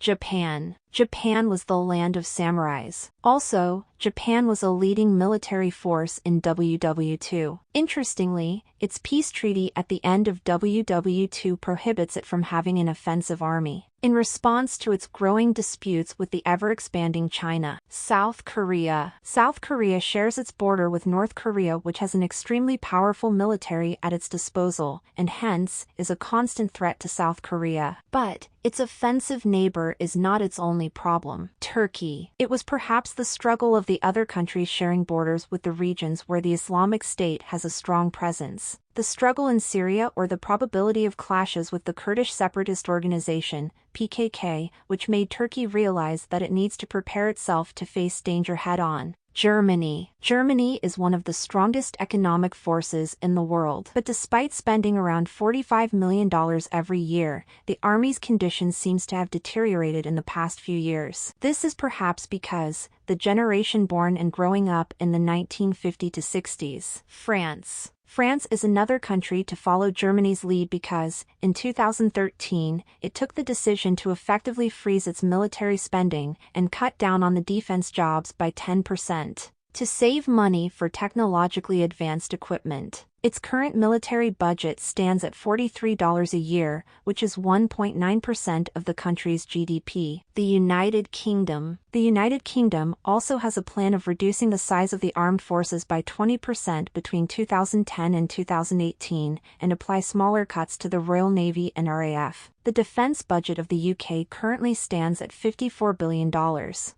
Japan. Japan was the land of samurais. Also, Japan was a leading military force in WW2. Interestingly, its peace treaty at the end of WW2 prohibits it from having an offensive army. In response to its growing disputes with the ever-expanding China. South Korea. South Korea shares its border with North Korea, which has an extremely powerful military at its disposal, and hence, is a constant threat to South Korea. But, its offensive neighbor is not its only problem. Turkey. It was perhaps the struggle of the other countries sharing borders with the regions where the Islamic State has a strong presence. The struggle in Syria or the probability of clashes with the Kurdish separatist organization, PKK, which made Turkey realize that it needs to prepare itself to face danger head-on. Germany. Germany is one of the strongest economic forces in the world. But despite spending around $45 million every year, the army's condition seems to have deteriorated in the past few years. This is perhaps because the generation born and growing up in the 1950s to 60s. France. France is another country to follow Germany's lead because, in 2013, it took the decision to effectively freeze its military spending and cut down on the defense jobs by 10%, to save money for technologically advanced equipment. Its current military budget stands at $43 a year, which is 1.9% of the country's GDP. The United Kingdom. The United Kingdom also has a plan of reducing the size of the armed forces by 20% between 2010 and 2018 and apply smaller cuts to the Royal Navy and RAF. The defense budget of the UK currently stands at $54 billion.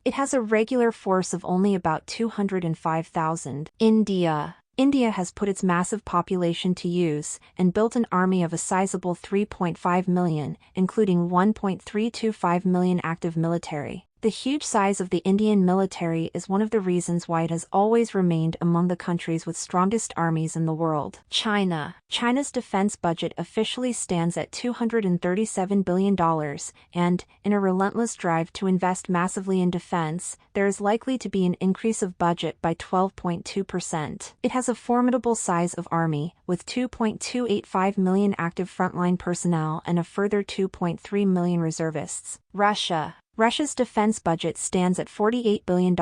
It has a regular force of only about 205,000. India. India has put its massive population to use and built an army of a sizable 3.5 million, including 1.325 million active military. The huge size of the Indian military is one of the reasons why it has always remained among the countries with strongest armies in the world. China. China's defense budget officially stands at $237 billion, and, in a relentless drive to invest massively in defense, there is likely to be an increase of budget by 12.2%. It has a formidable size of army, with 2.285 million active frontline personnel and a further 2.3 million reservists. Russia. Russia's defense budget stands at $48 billion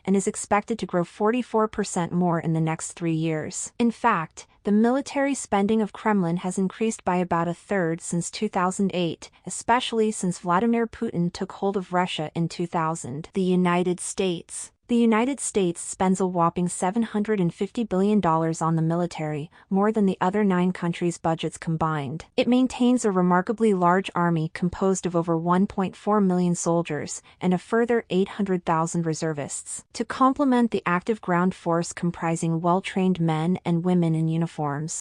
and is expected to grow 44% more in the next 3 years. In fact, the military spending of Kremlin has increased by about a third since 2008, especially since Vladimir Putin took hold of Russia in 2000. The United States. The United States spends a whopping $750 billion on the military, more than the other 9 countries' budgets combined. It maintains a remarkably large army composed of over 1.4 million soldiers and a further 800,000 reservists, to complement the active ground force comprising well-trained men and women in uniforms.